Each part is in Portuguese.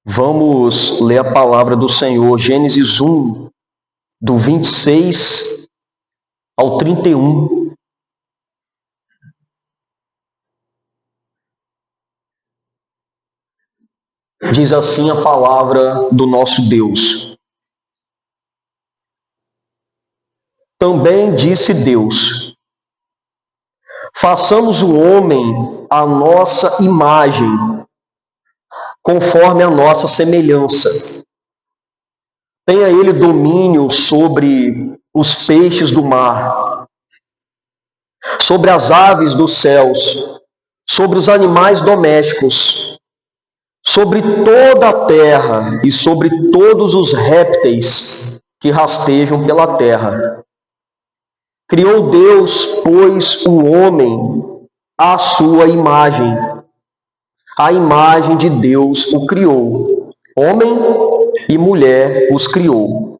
Vamos ler a palavra do Senhor, Gênesis 1, do 26 ao 31. Diz assim a palavra do nosso Deus. Também disse Deus: façamos o homem à nossa imagem, conforme a nossa semelhança. Tenha ele domínio sobre os peixes do mar, sobre as aves dos céus, sobre os animais domésticos, sobre toda a terra e sobre todos os répteis que rastejam pela terra. Criou Deus, pois, o homem à sua imagem. A imagem de Deus o criou. Homem e mulher os criou.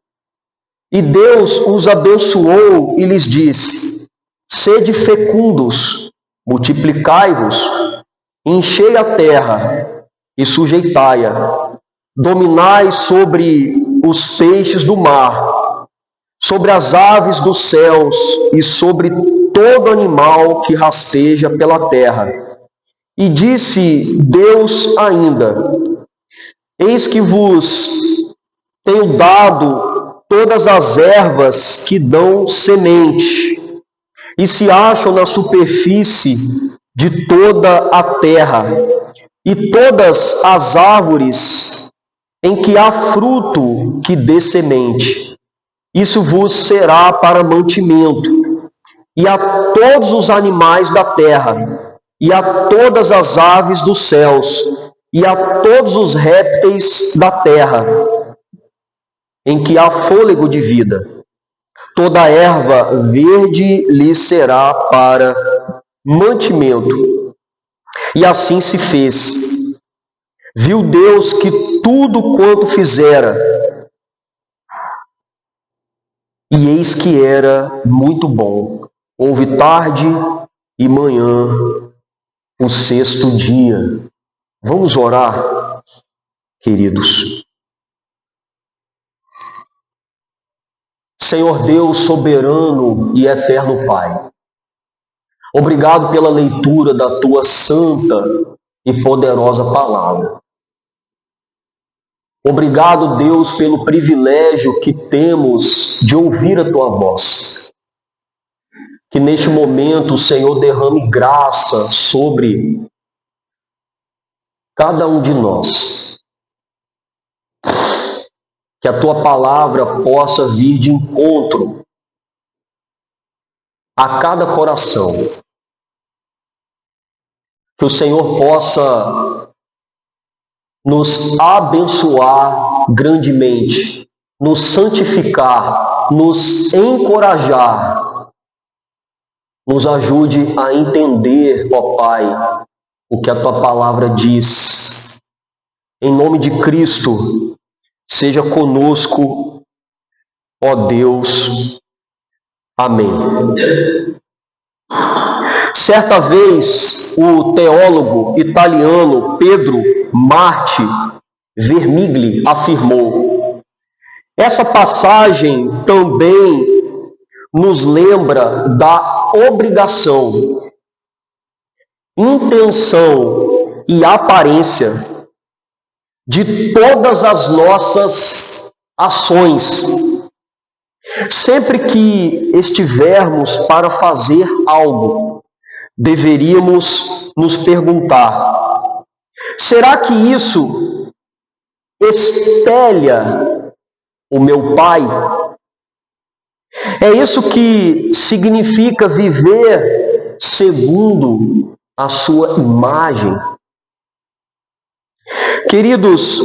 E Deus os abençoou e lhes disse: sede fecundos, multiplicai-vos, enchei a terra e sujeitai-a. Dominai sobre os peixes do mar, sobre as aves dos céus e sobre todo animal que rasteja pela terra. E disse Deus ainda: eis que vos tenho dado todas as ervas que dão semente, e se acham na superfície de toda a terra, e todas as árvores em que há fruto que dê semente. Isso vos será para mantimento, e a todos os animais da terra, e a todas as aves dos céus, e a todos os répteis da terra, em que há fôlego de vida. Toda erva verde lhe será para mantimento. E assim se fez. Viu Deus que tudo quanto fizera, e eis que era muito bom. Houve tarde e manhã, o sexto dia. Vamos orar, queridos. Senhor Deus soberano e eterno Pai, obrigado pela leitura da Tua santa e poderosa palavra. Obrigado, Deus, pelo privilégio que temos de ouvir a Tua voz. Que neste momento o Senhor derrame graça sobre cada um de nós. Que a Tua palavra possa vir de encontro a cada coração. Que o Senhor possa nos abençoar grandemente, nos santificar, nos encorajar. Nos ajude a entender, ó Pai, o que a Tua palavra diz. Em nome de Cristo, seja conosco, ó Deus. Amém. Certa vez, o teólogo italiano Pedro Marti Vermigli afirmou: essa passagem também nos lembra da obrigação, intenção e aparência de todas as nossas ações. Sempre que estivermos para fazer algo, deveríamos nos perguntar: será que isso espelha o meu Pai? É isso que significa viver segundo a sua imagem. Queridos,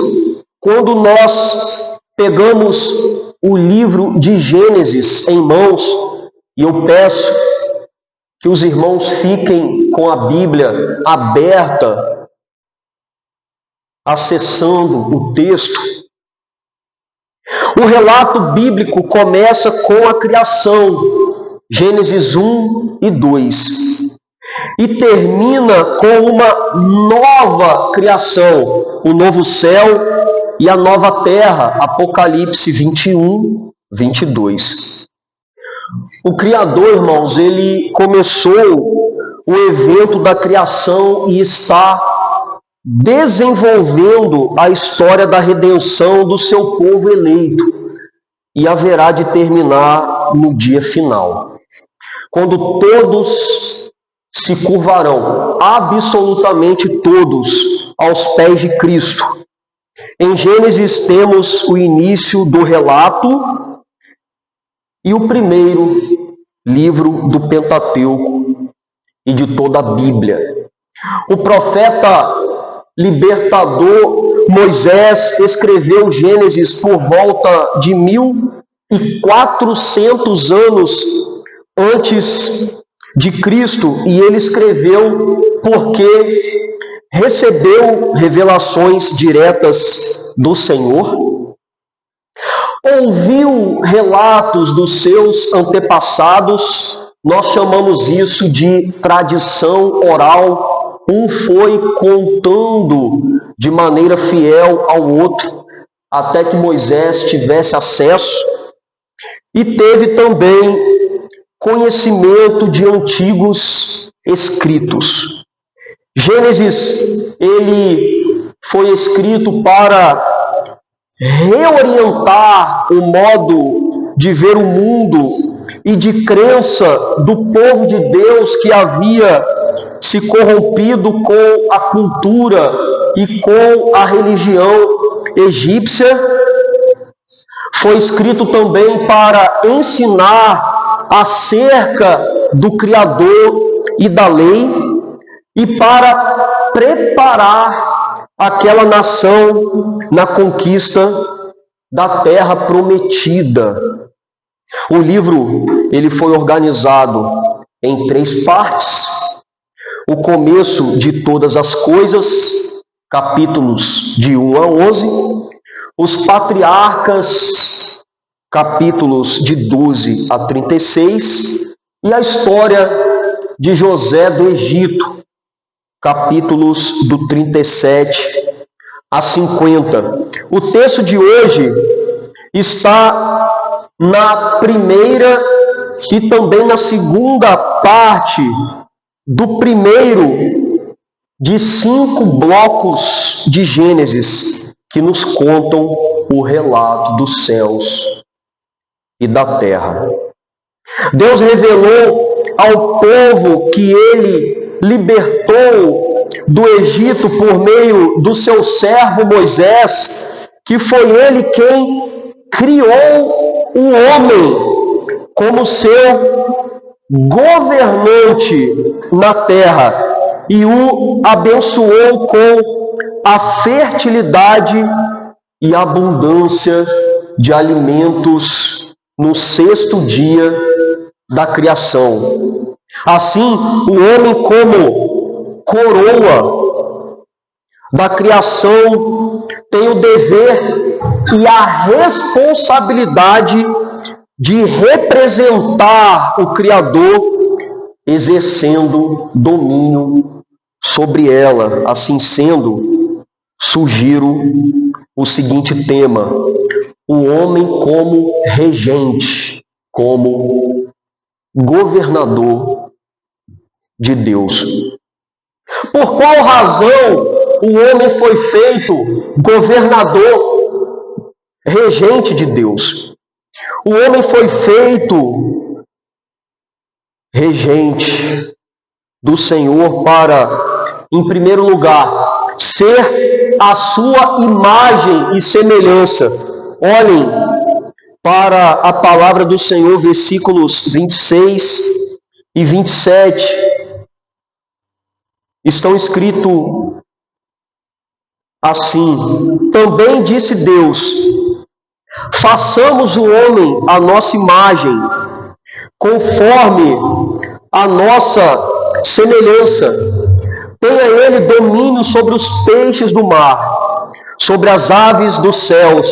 quando nós pegamos o livro de Gênesis em mãos, e eu peço que os irmãos fiquem com a Bíblia aberta, acessando o texto, o relato bíblico começa com a criação, Gênesis 1 e 2, e termina com uma nova criação, o novo céu e a nova terra, Apocalipse 21, 22. O Criador, irmãos, ele começou o evento da criação e está desenvolvendo a história da redenção do seu povo eleito, e haverá de terminar no dia final, quando todos se curvarão, absolutamente todos, aos pés de Cristo. Em Gênesis temos o início do relato e o primeiro livro do Pentateuco e de toda a Bíblia. O profeta libertador Moisés escreveu Gênesis por volta de 1400 anos antes de Cristo, e ele escreveu porque recebeu revelações diretas do Senhor, ouviu relatos dos seus antepassados. Nós chamamos isso de tradição oral. Um foi contando de maneira fiel ao outro, até que Moisés tivesse acesso, e teve também conhecimento de antigos escritos. Gênesis, ele foi escrito para reorientar o modo de ver o mundo e de crença do povo de Deus que havia se corrompido com a cultura e com a religião egípcia. Foi escrito também para ensinar acerca do Criador e da lei, e para preparar aquela nação na conquista da terra prometida. O livro, ele foi organizado em 3 partes. O começo de todas as coisas, capítulos de 1 a 11. Os patriarcas, capítulos de 12 a 36. E a história de José do Egito, capítulos do 37 a 50. O texto de hoje está na primeira e também na segunda parte do primeiro de 5 blocos de Gênesis, que nos contam o relato dos céus e da terra. Deus revelou ao povo que ele libertou do Egito por meio do seu servo Moisés, que foi ele quem criou o homem como seu governante na terra e o abençoou com a fertilidade e abundância de alimentos no 6º dia da criação. Assim, o homem, como coroa da criação, tem o dever e a responsabilidade de representar o Criador, exercendo domínio sobre ela. Assim sendo, sugiro o seguinte tema: o homem como regente, como governador de Deus. Por qual razão o homem foi feito governador, regente de Deus? O homem foi feito regente do Senhor para, em primeiro lugar, ser a sua imagem e semelhança. Olhem para a palavra do Senhor, versículos 26 e 27. Estão escritos assim: também disse Deus: façamos o homem à nossa imagem, conforme a nossa semelhança. Tenha ele domínio sobre os peixes do mar, sobre as aves dos céus,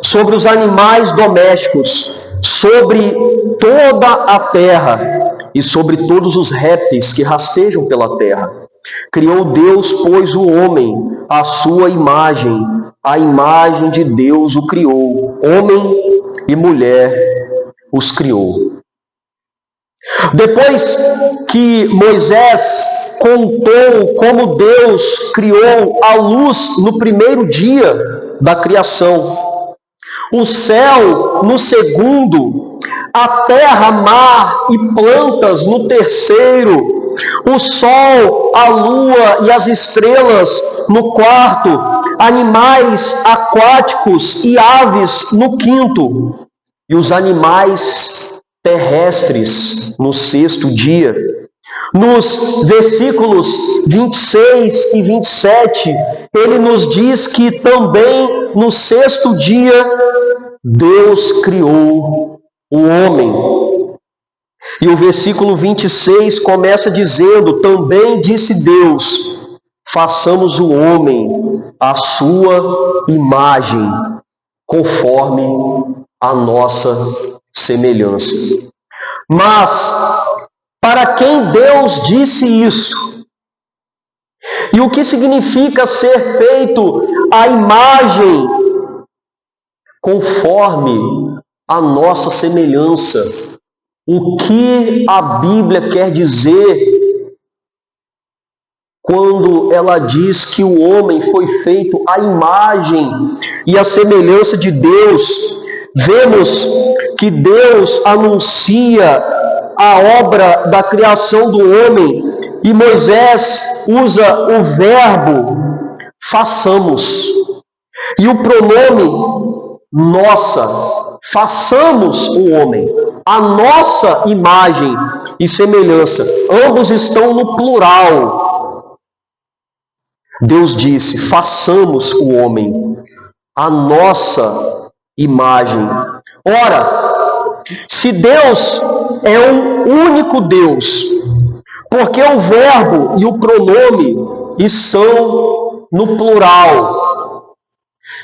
sobre os animais domésticos, sobre toda a terra e sobre todos os répteis que rastejam pela terra. Criou Deus, pois, o homem à sua imagem, à imagem de Deus o criou, homem e mulher os criou. Depois que Moisés contou como Deus criou a luz no primeiro dia da criação, o céu no segundo, a terra, mar e plantas no terceiro, o sol, a lua e as estrelas no quarto, animais aquáticos e aves no quinto, e os animais terrestres no sexto dia. Nos versículos 26 e 27, ele nos diz que também no sexto dia Deus criou o homem. E o versículo 26 começa dizendo: também disse Deus, façamos o homem à sua imagem, conforme a nossa semelhança. Mas para quem Deus disse isso? E o que significa ser feito à imagem conforme a nossa semelhança? O que a Bíblia quer dizer quando ela diz que o homem foi feito à imagem e à semelhança de Deus? Vemos que Deus anuncia a obra da criação do homem e Moisés usa o verbo façamos e o pronome nossa. Façamos o homem a nossa imagem e semelhança. Ambos estão no plural. Deus disse: façamos o homem a nossa imagem. Ora, se Deus é um único Deus, porque o verbo e o pronome estão no plural,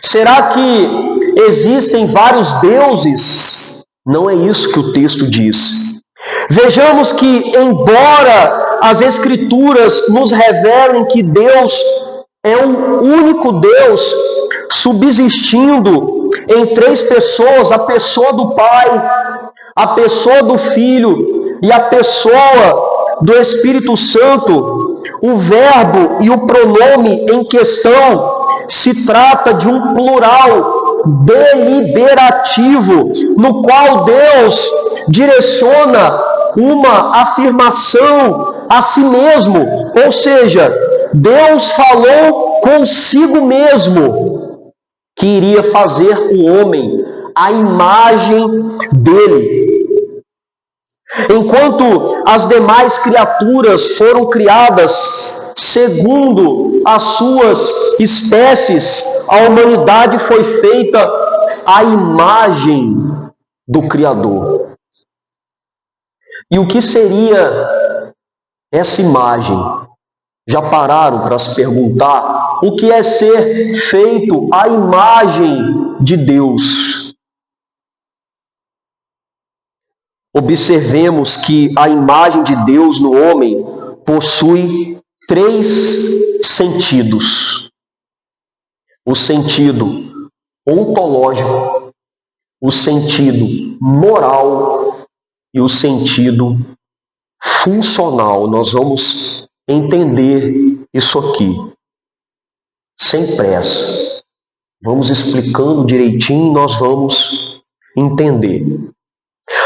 será que existem vários deuses? Não é isso que o texto diz. Vejamos que, embora as Escrituras nos revelem que Deus é um único Deus, subsistindo em três pessoas: a pessoa do Pai, a pessoa do Filho e a pessoa do Espírito Santo, o verbo e o pronome em questão se trata de um plural deliberativo, no qual Deus direciona uma afirmação a si mesmo, ou seja, Deus falou consigo mesmo que iria fazer o homem à imagem dele. Enquanto as demais criaturas foram criadas segundo as suas espécies, a humanidade foi feita à imagem do Criador. E o que seria essa imagem? Já pararam para se perguntar o que é ser feito à imagem de Deus? Observemos que a imagem de Deus no homem possui três sentidos: o sentido ontológico, o sentido moral e o sentido funcional. Nós vamos entender isso aqui sem pressa. Vamos explicando direitinho e nós vamos entender.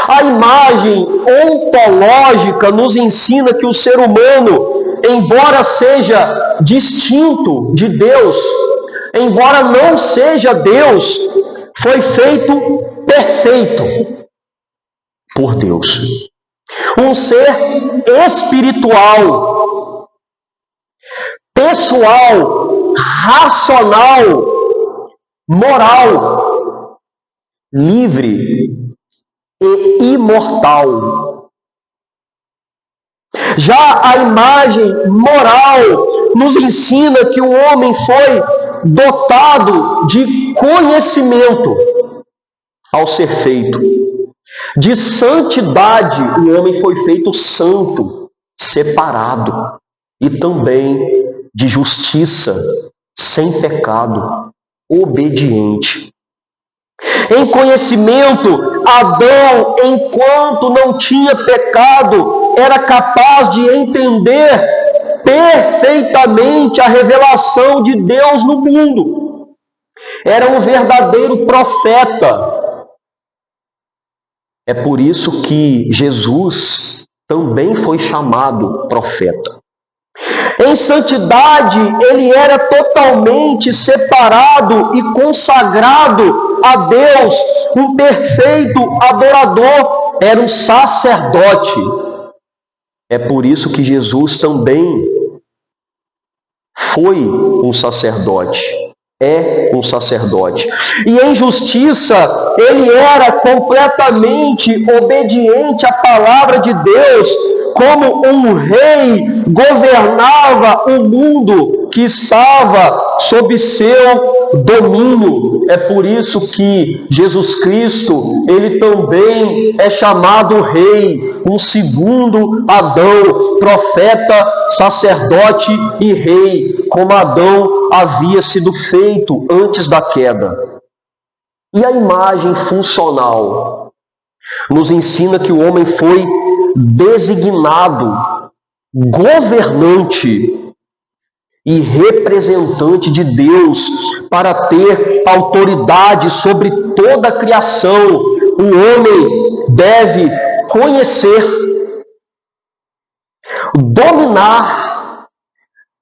A imagem ontológica nos ensina que o ser humano, embora seja distinto de Deus, embora não seja Deus, foi feito perfeito por Deus. Um ser espiritual, pessoal, racional, moral, livre e imortal. Já a imagem moral nos ensina que o homem foi dotado de conhecimento ao ser feito. De santidade, o homem foi feito santo, separado. E também de justiça, sem pecado. obediente. Em conhecimento, Adão, enquanto não tinha pecado, era capaz de entender perfeitamente a revelação de Deus no mundo. Era um verdadeiro profeta. É por isso que Jesus também foi chamado profeta. Em santidade, ele era totalmente separado e consagrado a Deus, um perfeito adorador, era um sacerdote. É por isso que Jesus também foi um sacerdote, é um sacerdote. E em justiça, ele era completamente obediente à palavra de Deus, como um rei governava o mundo que estava sob seu domínio. É por isso que Jesus Cristo, ele também é chamado rei, um segundo Adão, profeta, sacerdote e rei, como Adão havia sido feito antes da queda. E a imagem funcional nos ensina que o homem foi designado governante e representante de Deus para ter autoridade sobre toda a criação. O homem deve conhecer, dominar,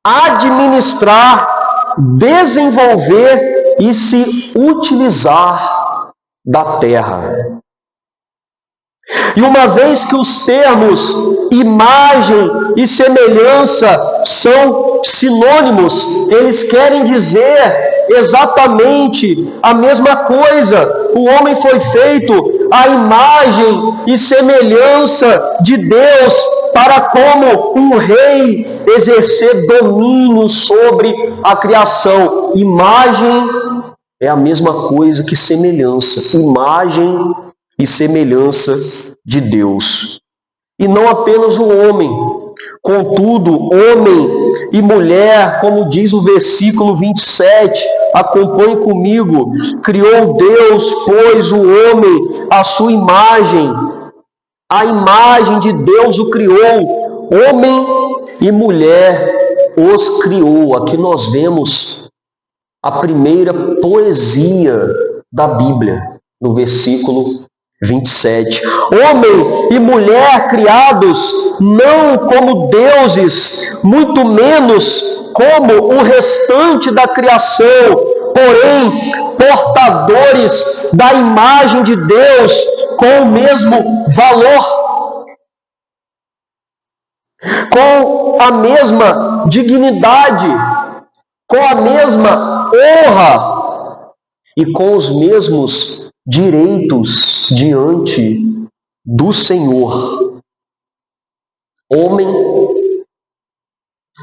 administrar, desenvolver e se utilizar da terra. E uma vez que os termos imagem e semelhança são sinônimos, eles querem dizer exatamente a mesma coisa. O homem foi feito à imagem e semelhança de Deus para, como um rei, exercer domínio sobre a criação. Imagem é a mesma coisa que semelhança. Imagem e semelhança de Deus. E não apenas o homem. Contudo, homem e mulher, como diz o versículo 27, acompanhe comigo, criou Deus, pois, o homem à sua imagem. A imagem de Deus o criou. Homem e mulher os criou. Aqui nós vemos a primeira poesia da Bíblia, no versículo 27. Homem e mulher criados não como deuses, muito menos como o restante da criação, porém portadores da imagem de Deus com o mesmo valor, com a mesma dignidade, com a mesma honra e com os mesmos direitos diante do Senhor. Homem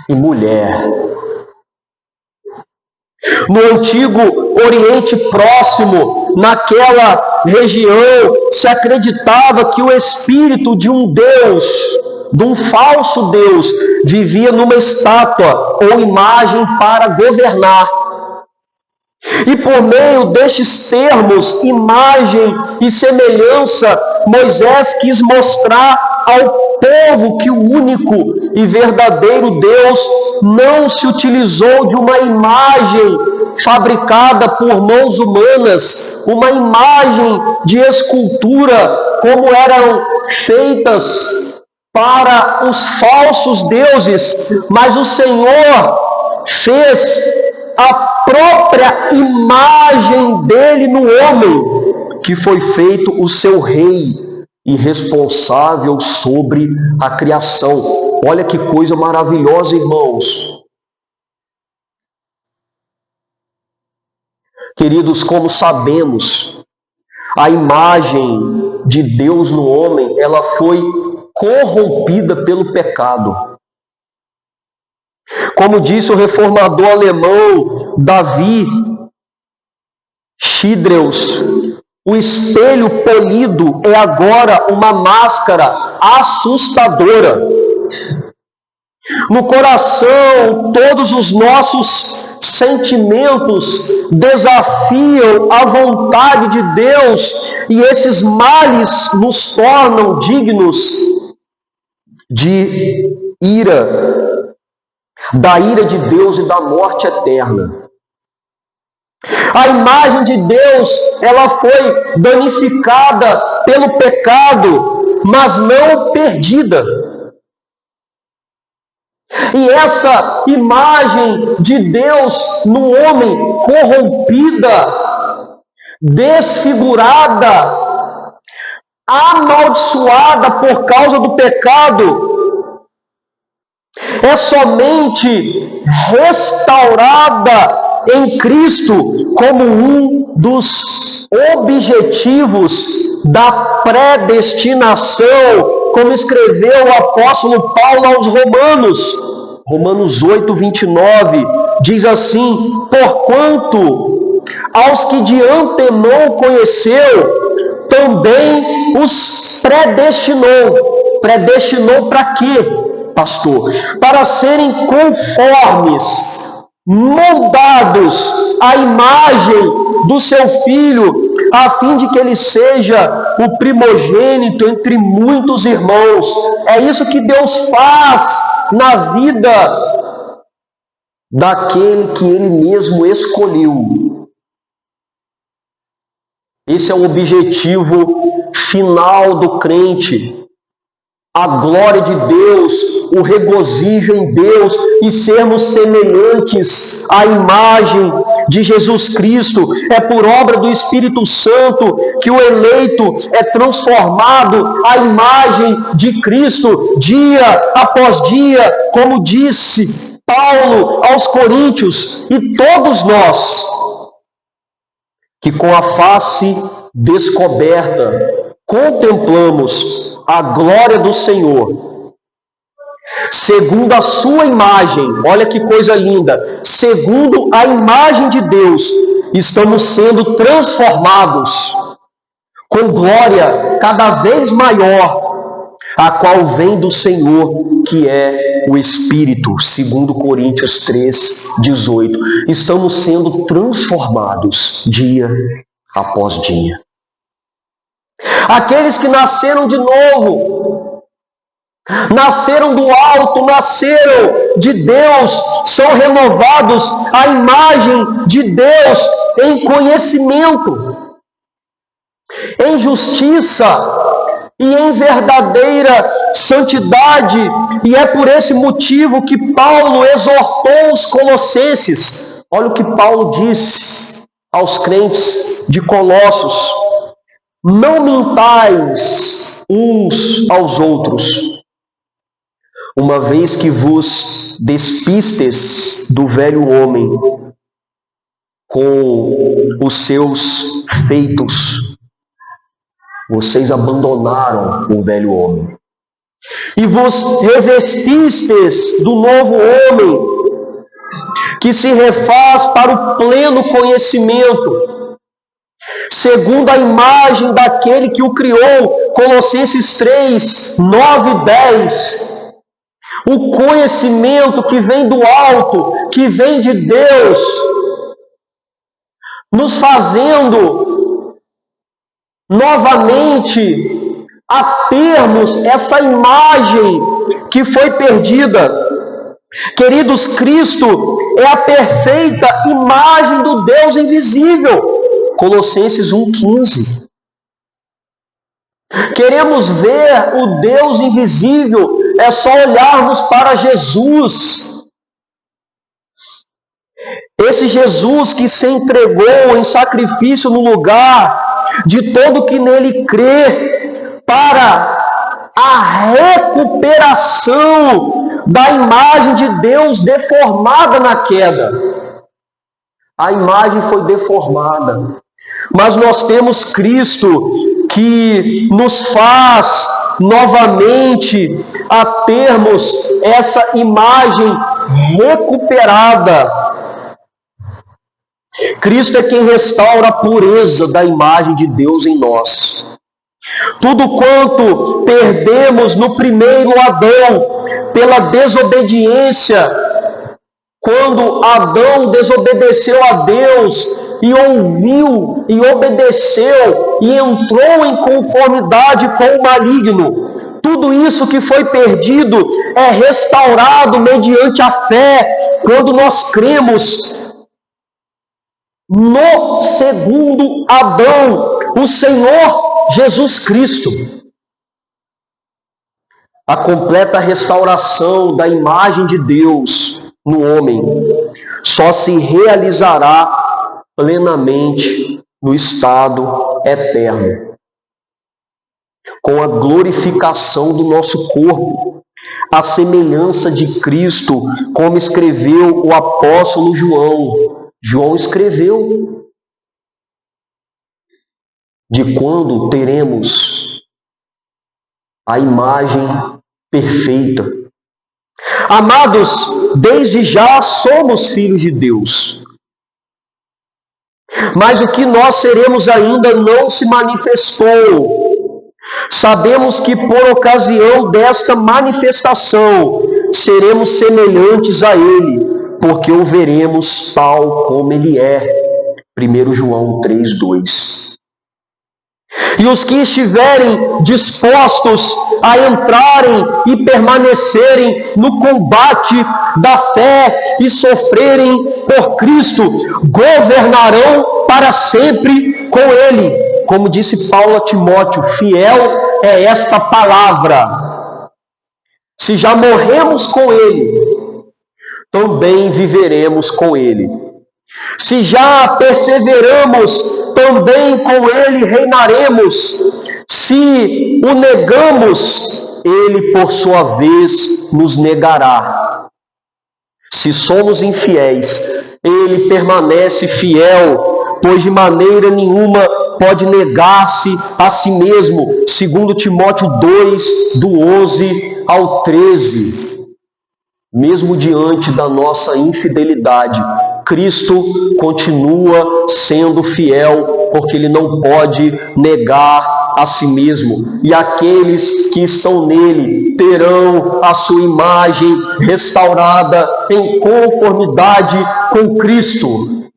e mulher. No antigo Oriente Próximo, naquela região, se acreditava que o espírito de um Deus, de um falso Deus, vivia numa estátua ou imagem para governar. E por meio destes termos, imagem e semelhança, Moisés quis mostrar ao povo que o único e verdadeiro Deus não se utilizou de uma imagem fabricada por mãos humanas, uma imagem de escultura, como eram feitas para os falsos deuses, mas o Senhor fez a própria imagem dele no homem, que foi feito o seu rei e responsável sobre a criação. Olha que coisa maravilhosa, irmãos. Queridos, como sabemos, a imagem de Deus no homem, ela foi corrompida pelo pecado. Como disse o reformador alemão Davi Schiedreus, o espelho polido é agora uma máscara assustadora. No coração, todos os nossos sentimentos desafiam a vontade de Deus e esses males nos tornam dignos de ira, da ira de Deus e da morte eterna. A imagem de Deus, ela foi danificada pelo pecado, mas não perdida. E essa imagem de Deus no homem corrompida, desfigurada, amaldiçoada por causa do pecado, é somente restaurada em Cristo como um dos objetivos da predestinação, como escreveu o apóstolo Paulo aos Romanos. Romanos 8, 29, diz assim: porquanto aos que de antemão conheceu, também os predestinou. Predestinou para quê, pastor? Para serem conformes, moldados à imagem do seu Filho, a fim de que ele seja o primogênito entre muitos irmãos. É isso que Deus faz na vida daquele que Ele mesmo escolheu. Esse é o objetivo final do crente. A glória de Deus, o regozijo em Deus e sermos semelhantes à imagem de Jesus Cristo. É por obra do Espírito Santo que o eleito é transformado à imagem de Cristo, dia após dia, como disse Paulo aos Coríntios, e todos nós, que com a face descoberta contemplamos a glória do Senhor, segundo a sua imagem. Olha que coisa linda! Segundo a imagem de Deus, estamos sendo transformados com glória cada vez maior, a qual vem do Senhor, que é o Espírito. Segundo Coríntios 3, 18. Estamos sendo transformados dia após dia. Aqueles que nasceram de novo, nasceram do alto, nasceram de Deus, são renovados à imagem de Deus em conhecimento, em justiça e em verdadeira santidade. E é por esse motivo que Paulo exortou os colossenses. Olha o que Paulo disse aos crentes de Colossos: não mintais uns aos outros, uma vez que vos despistes do velho homem com os seus feitos. Vocês abandonaram o velho homem e vos revestistes do novo homem, que se refaz para o pleno conhecimento, segundo a imagem daquele que o criou. Colossenses 3, 9 e 10. O conhecimento que vem do alto, que vem de Deus, nos fazendo novamente a termos essa imagem que foi perdida. Queridos, Cristo é a perfeita imagem do Deus invisível. Colossenses 1,15. Queremos ver o Deus invisível, é só olharmos para Jesus. Esse Jesus que se entregou em sacrifício no lugar de todo que nele crê, para a recuperação da imagem de Deus deformada na queda. A imagem foi deformada, mas nós temos Cristo que nos faz novamente a termos essa imagem recuperada. Cristo é quem restaura a pureza da imagem de Deus em nós. Tudo quanto perdemos no primeiro Adão, pela desobediência, quando Adão desobedeceu a Deus e ouviu e obedeceu e entrou em conformidade com o maligno, tudo isso que foi perdido é restaurado mediante a fé, quando nós cremos no segundo Adão, o Senhor Jesus Cristo. A completa restauração da imagem de Deus no homem só se realizará plenamente no estado eterno, com a glorificação do nosso corpo, a semelhança de Cristo, como escreveu o apóstolo João. João escreveu de quando teremos a imagem perfeita. Amados, desde já somos filhos de Deus. Mas o que nós seremos ainda não se manifestou. Sabemos que por ocasião desta manifestação seremos semelhantes a Ele, porque o veremos tal como Ele é. 1 João 3:2. E os que estiverem dispostos a entrarem e permanecerem no combate da fé e sofrerem por Cristo, governarão para sempre com Ele. Como disse Paulo a Timóteo, fiel é esta palavra. Se já morremos com Ele, também viveremos com Ele. Se já perseveramos, também com Ele reinaremos. Se o negamos, Ele por sua vez nos negará. Se somos infiéis, Ele permanece fiel, pois de maneira nenhuma pode negar-se a si mesmo. 2 Timóteo 2, do 11 ao 13. Mesmo diante da nossa infidelidade, Cristo continua sendo fiel, porque Ele não pode negar a si mesmo. E aqueles que estão nele terão a sua imagem restaurada em conformidade com Cristo.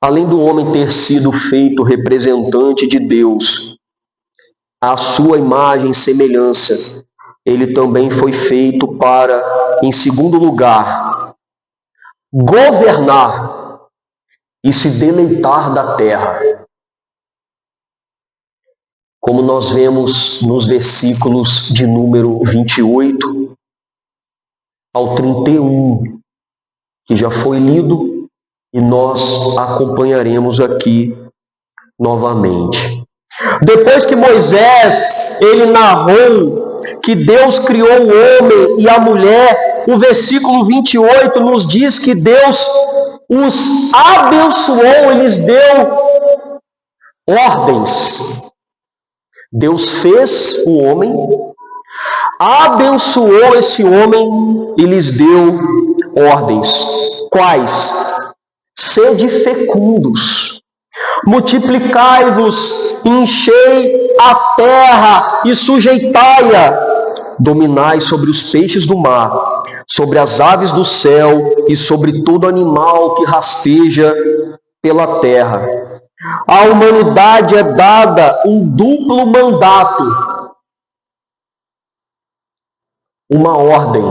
Além do homem ter sido feito representante de Deus, à sua imagem e semelhança, ele também foi feito para, em segundo lugar, governar e se deleitar da terra. Como nós vemos nos versículos de número 28 ao 31, que já foi lido e nós acompanharemos aqui novamente. Depois que Moisés, ele narrou que Deus criou o homem e a mulher, o versículo 28 nos diz que Deus os abençoou e lhes deu ordens. Deus fez o homem, abençoou esse homem e lhes deu ordens. Quais? Sede fecundos, multiplicai-vos, enchei a terra e sujeitai-a, dominai sobre os peixes do mar, sobre as aves do céu e sobre todo animal que rasteja pela terra. À humanidade é dada um duplo mandato, uma ordem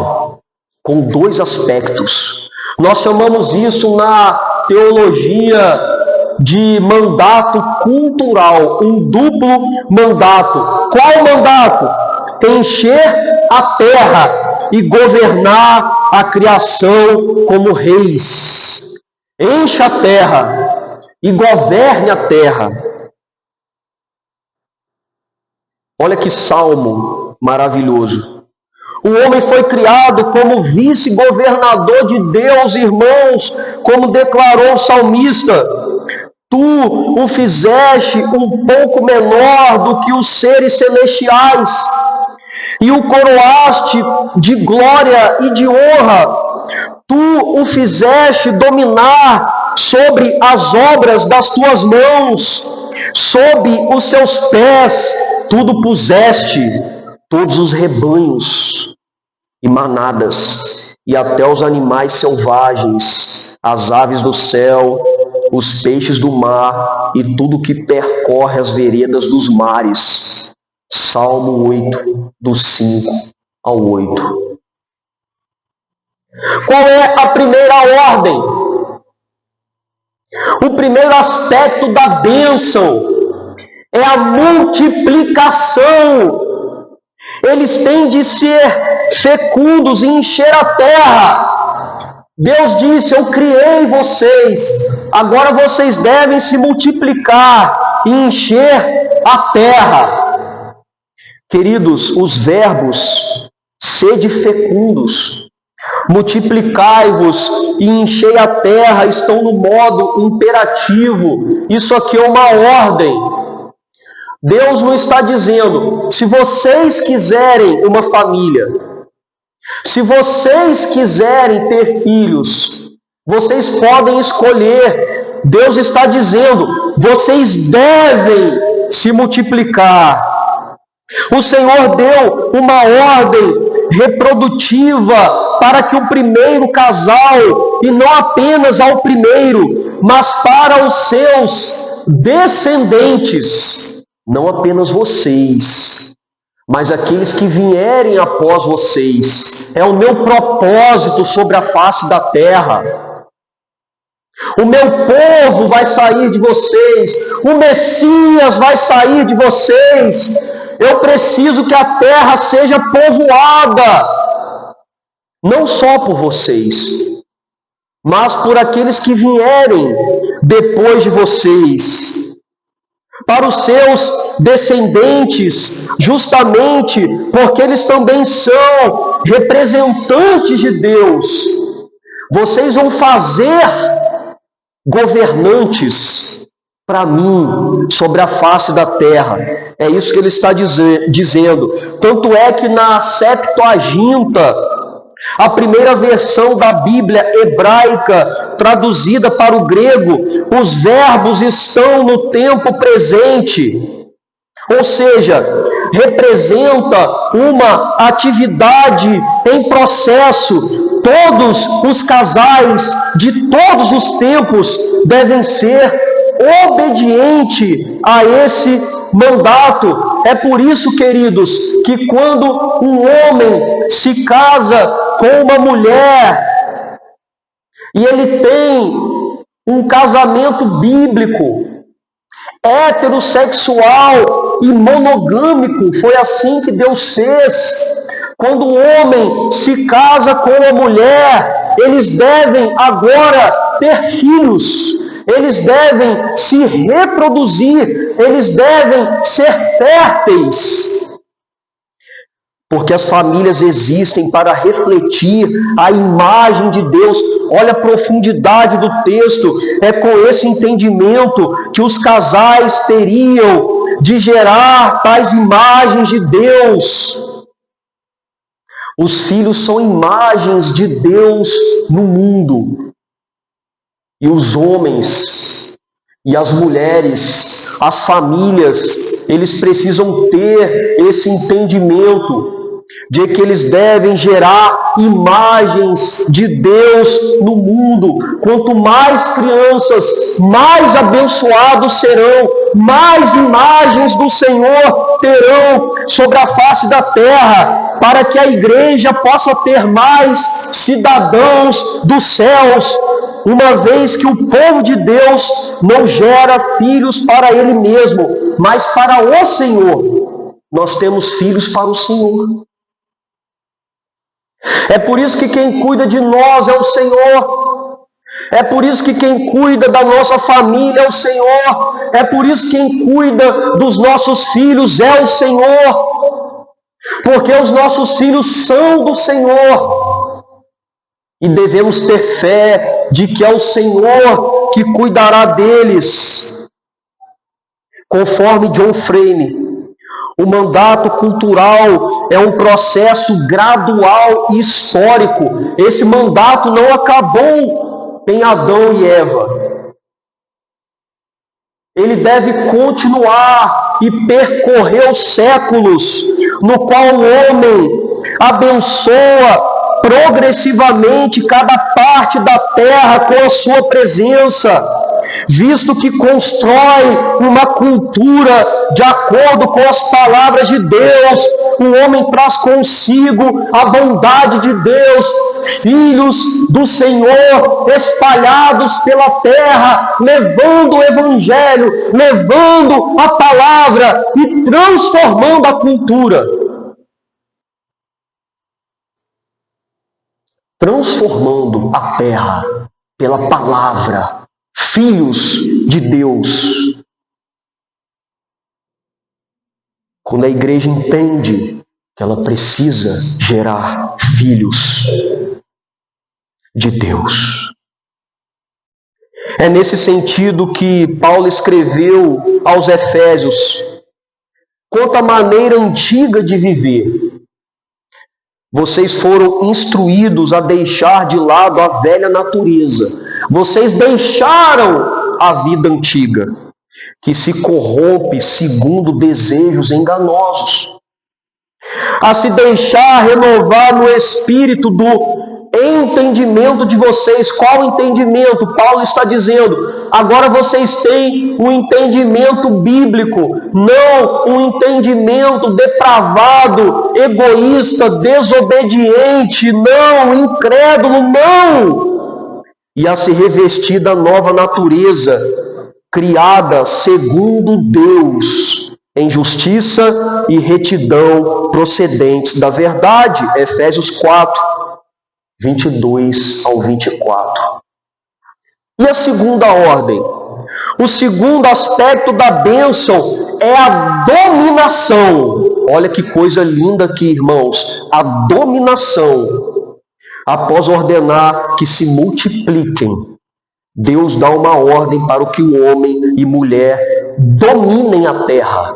com dois aspectos. Nós chamamos isso na teologia de mandato cultural, um duplo mandato. Qual mandato? Encher a terra e governar a criação como reis. Encha a terra e governe a terra. Olha que salmo maravilhoso. O homem foi criado como vice-governador de Deus, irmãos, como declarou o salmista. Tu o fizeste um pouco menor do que os seres celestiais, e o coroaste de glória e de honra. Tu o fizeste dominar sobre as obras das tuas mãos. Sob os seus pés tudo puseste, todos os rebanhos e manadas, e até os animais selvagens, as aves do céu, os peixes do mar e tudo que percorre as veredas dos mares. Salmo 8, do 5 ao 8. Qual é a primeira ordem? O primeiro aspecto da bênção é a multiplicação. Eles têm de ser fecundos e encher a terra. Deus disse: eu criei vocês, agora vocês devem se multiplicar e encher a terra. Queridos, os verbos sede fecundos, multiplicai-vos e enchei a terra estão no modo imperativo. Isso aqui é uma ordem. Deus não está dizendo: se vocês quiserem uma família, se vocês quiserem ter filhos, vocês podem escolher. Deus está dizendo: vocês devem se multiplicar. O Senhor deu uma ordem reprodutiva para que o primeiro casal, e não apenas ao primeiro, mas para os seus descendentes, não apenas vocês, mas aqueles que vierem após vocês. É o meu propósito sobre a face da terra. O meu povo vai sair de vocês, o Messias vai sair de vocês. Eu preciso que a terra seja povoada, não só por vocês, mas por aqueles que vierem depois de vocês, para os seus descendentes, justamente porque eles também são representantes de Deus. Vocês vão fazer governantes para mim sobre a face da terra. É isso que ele está dizendo. Tanto é que na Septuaginta, a primeira versão da Bíblia hebraica, traduzida para o grego, os verbos estão no tempo presente. Ou seja, representa uma atividade em processo. Todos os casais de todos os tempos devem ser obediente a esse mandato. É por isso, queridos, que quando um homem se casa com uma mulher e ele tem um casamento bíblico, heterossexual e monogâmico, foi assim que Deus fez. Quando o homem se casa com uma mulher, eles devem agora ter filhos. Eles devem se reproduzir, eles devem ser férteis. Porque as famílias existem para refletir a imagem de Deus. Olha a profundidade do texto. É com esse entendimento que os casais teriam de gerar tais imagens de Deus. Os filhos são imagens de Deus no mundo. E os homens e as mulheres, as famílias, eles precisam ter esse entendimento de que eles devem gerar imagens de Deus no mundo. Quanto mais crianças, mais abençoados serão, mais imagens do Senhor terão sobre a face da terra, para que a igreja possa ter mais cidadãos dos céus, uma vez que o povo de Deus não gera filhos para ele mesmo, mas para o Senhor. Nós temos filhos para o Senhor. É por isso que quem cuida de nós é o Senhor. É por isso que quem cuida da nossa família é o Senhor. É por isso que quem cuida dos nossos filhos é o Senhor. Porque os nossos filhos são do Senhor. E devemos ter fé de que é o Senhor que cuidará deles. Conforme John Frame, o mandato cultural é um processo gradual e histórico. Esse mandato não acabou em Adão e Eva. ele deve continuar e percorrer os séculos, no qual o homem abençoa progressivamente cada parte da terra com a sua presença, visto que constrói uma cultura de acordo com as palavras de Deus. O homem traz consigo a bondade de Deus, filhos do Senhor espalhados pela terra, levando o Evangelho, levando a palavra e transformando a cultura. Transformando a terra pela palavra, filhos de Deus. Quando a igreja entende que ela precisa gerar filhos de Deus. É nesse sentido que Paulo escreveu aos Efésios: quanto à maneira antiga de viver, vocês foram instruídos a deixar de lado a velha natureza. Vocês deixaram a vida antiga, que se corrompe segundo desejos enganosos, a se deixar renovar no espírito do entendimento de vocês. Qual entendimento? Paulo está dizendo: agora vocês têm um entendimento bíblico, não um entendimento depravado, egoísta, desobediente, não, incrédulo, não. E a se revestir da nova natureza, criada segundo Deus, em justiça e retidão procedentes da verdade. Efésios 4, 22 ao 24. E a segunda ordem? O segundo aspecto da bênção é a dominação. Olha que coisa linda aqui, irmãos. A dominação. Após ordenar que se multipliquem, Deus dá uma ordem para que o homem e mulher dominem a terra.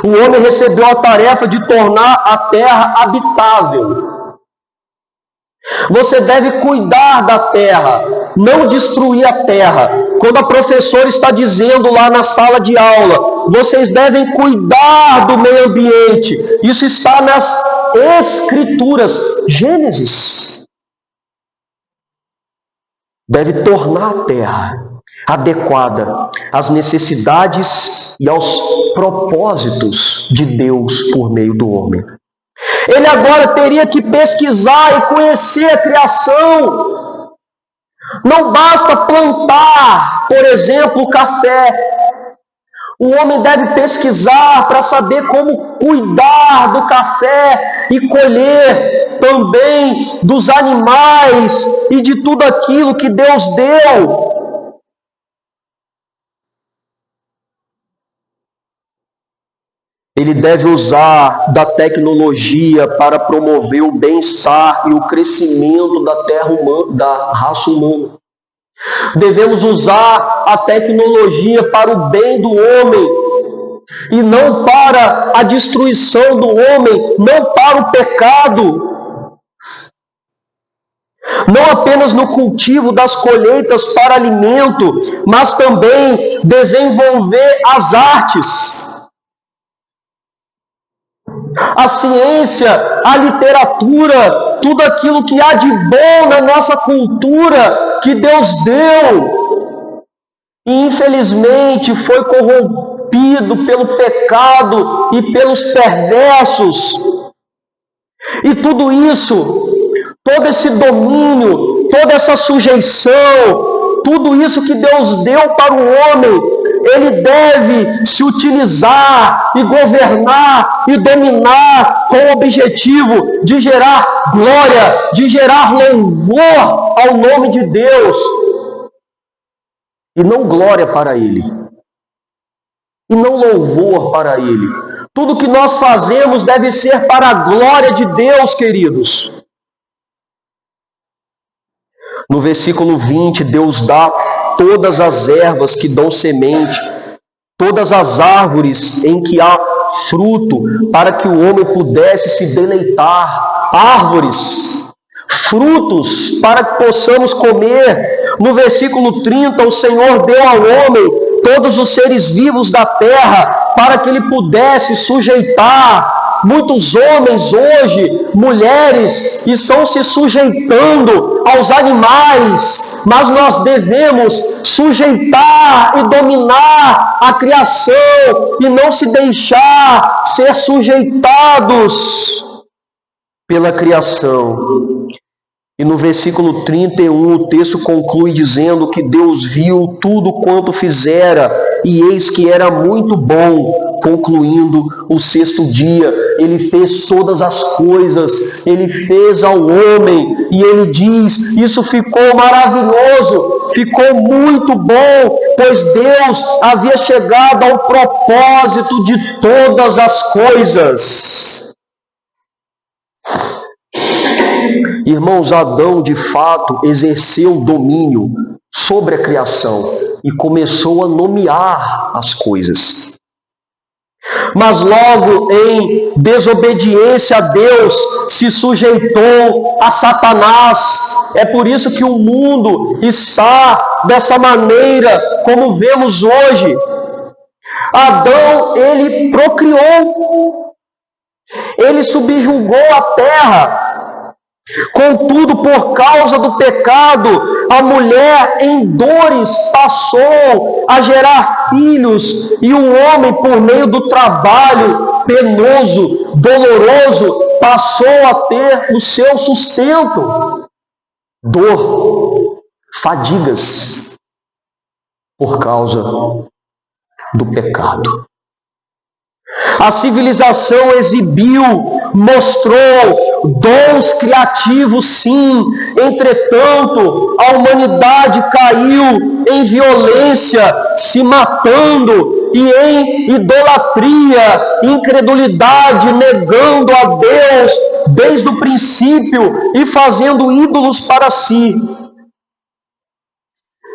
O homem recebeu a tarefa de tornar a terra habitável. Você deve cuidar da terra, não destruir a terra. Quando a professora está dizendo lá na sala de aula, vocês devem cuidar do meio ambiente. Isso está nas Escrituras. Gênesis. Deve tornar a terra adequada às necessidades e aos propósitos de Deus por meio do homem. Ele agora teria que pesquisar e conhecer a criação. Não basta plantar, por exemplo, café. O homem deve pesquisar para saber como cuidar do café e colher também dos animais e de tudo aquilo que Deus deu. Ele deve usar da tecnologia para promover o bem-estar e o crescimento da terra humana, da raça humana. Devemos usar a tecnologia para o bem do homem e não para a destruição do homem, não para o pecado. Não apenas no cultivo das colheitas para alimento, mas também desenvolver as artes, a ciência, a literatura, tudo aquilo que há de bom na nossa cultura que Deus deu. E infelizmente foi corrompido pelo pecado e pelos perversos. E tudo isso, todo esse domínio, toda essa sujeição, tudo isso que Deus deu para o homem, ele deve se utilizar e governar e dominar com o objetivo de gerar glória, de gerar louvor ao nome de Deus. E não glória para Ele. E não louvor para Ele. Tudo que nós fazemos deve ser para a glória de Deus, queridos. No versículo 20, Deus dá todas as ervas que dão semente, todas as árvores em que há fruto, para que o homem pudesse se deleitar. Árvores, frutos para que possamos comer. No versículo 30, o Senhor deu ao homem todos os seres vivos da terra para que ele pudesse sujeitar. Muitos homens hoje, mulheres, estão se sujeitando aos animais, mas nós devemos sujeitar e dominar a criação e não se deixar ser sujeitados pela criação. E no versículo 31, o texto conclui dizendo que Deus viu tudo quanto fizera, e eis que era muito bom. Concluindo o sexto dia, ele fez todas as coisas, ele fez ao homem, e ele diz, isso ficou maravilhoso, ficou muito bom, pois Deus havia chegado ao propósito de todas as coisas. Irmãos, Adão de fato exerceu domínio sobre a criação e começou a nomear as coisas. Mas logo em desobediência a Deus se sujeitou a Satanás. É por isso que o mundo está dessa maneira como vemos hoje. Adão, ele procriou, ele subjugou a terra. Contudo, por causa do pecado, a mulher em dores passou a gerar filhos, e o homem, por meio do trabalho penoso, doloroso, passou a ter o seu sustento. Dor, fadigas, por causa do pecado. A civilização exibiu, mostrou dons criativos, sim. Entretanto, a humanidade caiu em violência, se matando, e em idolatria, incredulidade, negando a Deus desde o princípio e fazendo ídolos para si.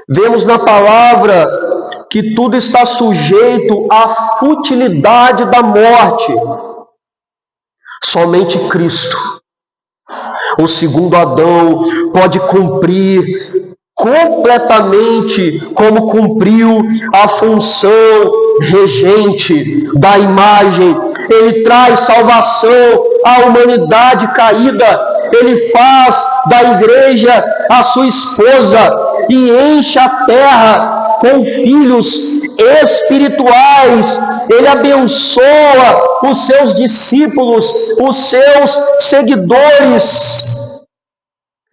Vemos na palavra que tudo está sujeito à futilidade da morte. Somente Cristo, o segundo Adão, pode cumprir completamente como cumpriu a função regente da imagem. Ele traz salvação à humanidade caída. Ele faz da igreja a sua esposa e enche a terra com filhos espirituais. Ele abençoa os seus discípulos, os seus seguidores,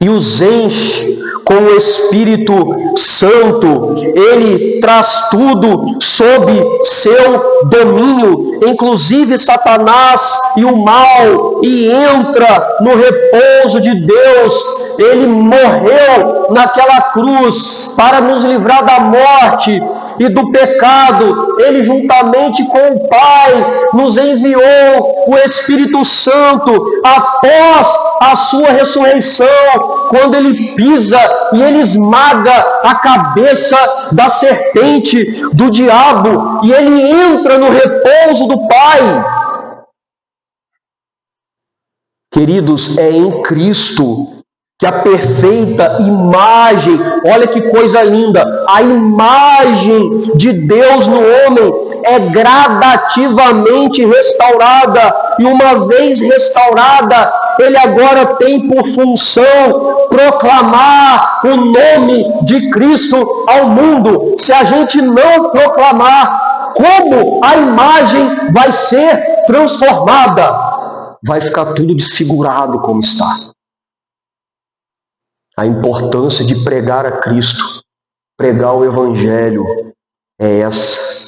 e os enche com o Espírito Santo. Ele traz tudo sob seu domínio, inclusive Satanás e o mal, e entra no repouso de Deus. Ele morreu naquela cruz para nos livrar da morte e do pecado. Ele, juntamente com o Pai, nos enviou o Espírito Santo após a sua ressurreição, quando ele pisa e ele esmaga a cabeça da serpente, do diabo, e ele entra no repouso do Pai. Queridos, é em Cristo que a perfeita imagem, olha que coisa linda, a imagem de Deus no homem é gradativamente restaurada, e uma vez restaurada, ele agora tem por função proclamar o nome de Cristo ao mundo. Se a gente não proclamar, como a imagem vai ser transformada? Vai ficar tudo desfigurado como está. A importância de pregar a Cristo, pregar o Evangelho, é essa.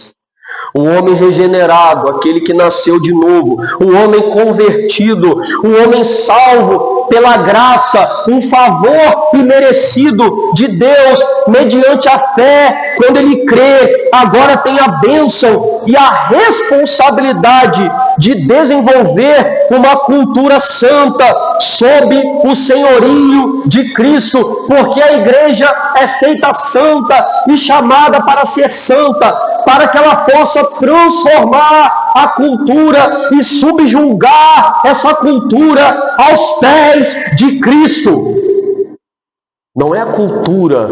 O homem regenerado, aquele que nasceu de novo, o homem convertido, o homem salvo pela graça, um favor imerecido de Deus, mediante a fé, quando ele crê, agora tem a bênção e a responsabilidade de desenvolver uma cultura santa sob o senhorio de Cristo, porque a igreja é feita santa e chamada para ser santa. para que ela possa transformar a cultura e subjugar essa cultura aos pés de Cristo. Não é a cultura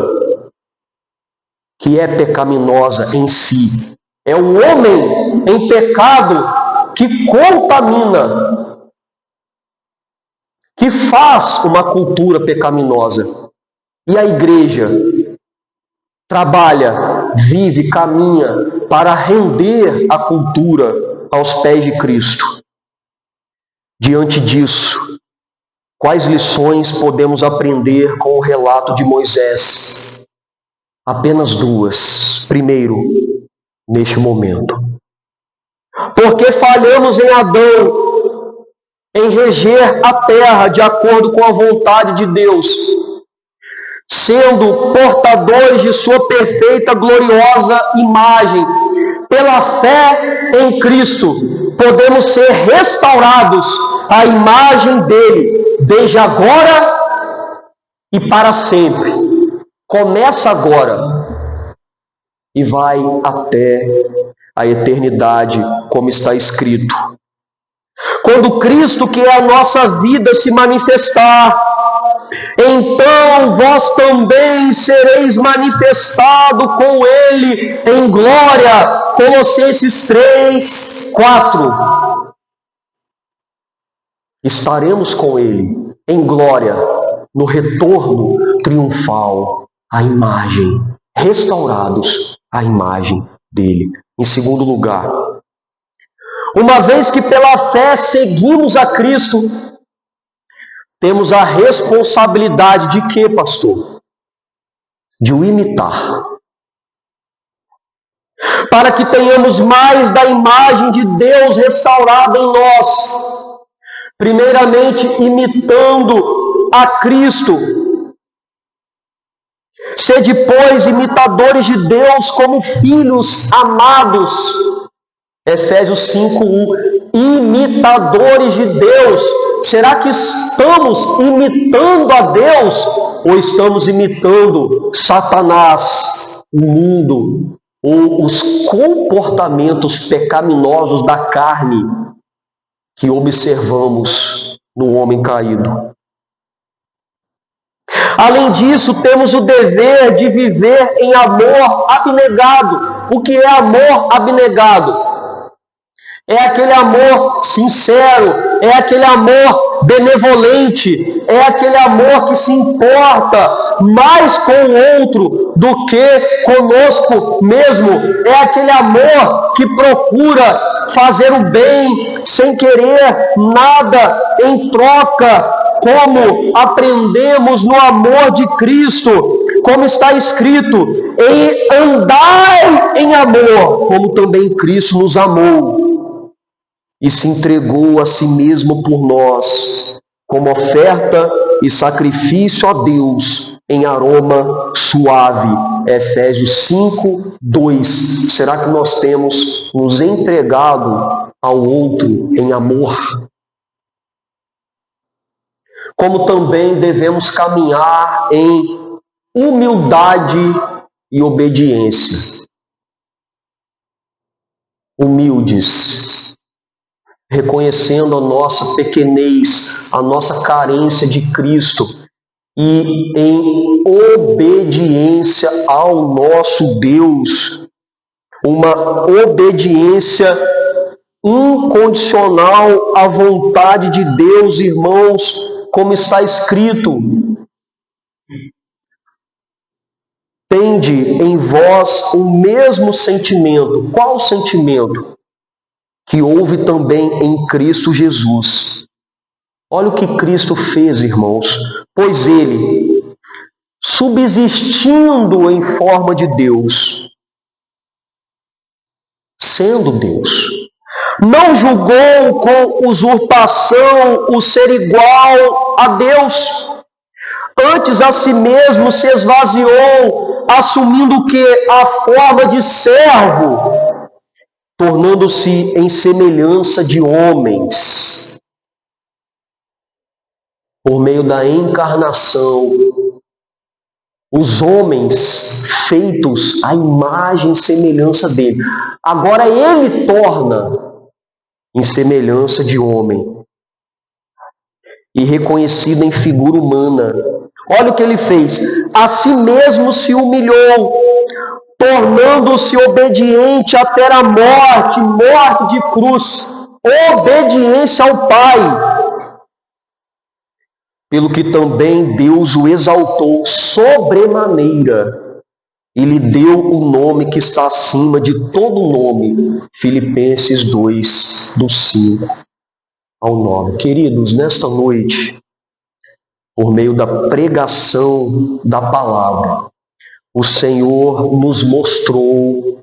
que é pecaminosa em si, é o homem em pecado que contamina, que faz uma cultura pecaminosa. E a igreja trabalha, vive, caminha para render a cultura aos pés de Cristo. Diante disso, quais lições podemos aprender com o relato de Moisés? Apenas duas. Primeiro, neste momento. Porque falhamos em Adão, em reger a terra de acordo com a vontade de Deus, sendo portadores de sua perfeita, gloriosa imagem. Pela fé em Cristo, podemos ser restaurados à imagem dele, desde agora e para sempre. Começa agora e vai até a eternidade, como está escrito. Quando Cristo, que é a nossa vida, se manifestar, então vós também sereis manifestado com Ele em glória. Colossenses 3, 4. Estaremos com Ele em glória, no retorno triunfal à imagem, restaurados à imagem dele. Em segundo lugar, uma vez que pela fé seguimos a Cristo, temos a responsabilidade de quê, pastor? De o imitar. Para que tenhamos mais da imagem de Deus restaurada em nós. Primeiramente, imitando a Cristo. Sede, pois, imitadores de Deus como filhos amados. Efésios 5:1. Imitadores de Deus. Será que estamos imitando a Deus ou estamos imitando Satanás, o mundo ou os comportamentos pecaminosos da carne que observamos no homem caído? Além disso, temos o dever de viver em amor abnegado. O que é amor abnegado? É aquele amor sincero, é aquele amor benevolente, é aquele amor que se importa mais com o outro do que conosco mesmo. É aquele amor que procura fazer o bem sem querer nada em troca, como aprendemos no amor de Cristo, como está escrito, e andai em amor, como também Cristo nos amou e se entregou a si mesmo por nós, como oferta e sacrifício a Deus em aroma suave. Efésios 5:2. Será que nós temos nos entregado ao outro em amor? Como também devemos caminhar em humildade e obediência. Humildes, reconhecendo a nossa pequenez, a nossa carência de Cristo e em obediência ao nosso Deus. Uma obediência incondicional à vontade de Deus, irmãos, como está escrito. Tende em vós o mesmo sentimento. Qual sentimento? Que houve também em Cristo Jesus. Olha o que Cristo fez, irmãos. Pois ele, subsistindo em forma de Deus, sendo Deus, não julgou com usurpação o ser igual a Deus. Antes a si mesmo se esvaziou, assumindo o que? A forma de servo, tornando-se em semelhança de homens. Por meio da encarnação, os homens feitos à imagem e semelhança dele. Agora ele torna em semelhança de homem e reconhecido em figura humana. Olha o que ele fez. A si mesmo se humilhou, tornando-se obediente até a morte, morte de cruz, obediência ao Pai. Pelo que também Deus o exaltou sobremaneira e lhe deu o nome que está acima de todo nome. Filipenses 2, do 5 ao 9. Queridos, nesta noite, por meio da pregação da palavra, o Senhor nos mostrou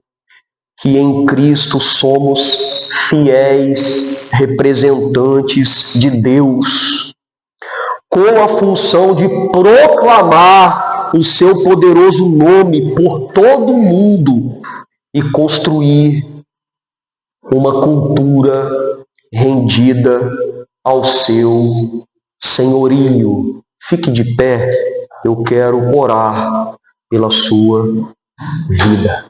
que em Cristo somos fiéis representantes de Deus, com a função de proclamar o seu poderoso nome por todo o mundo e construir uma cultura rendida ao seu senhorio. Fique de pé, eu quero orar pela sua vida.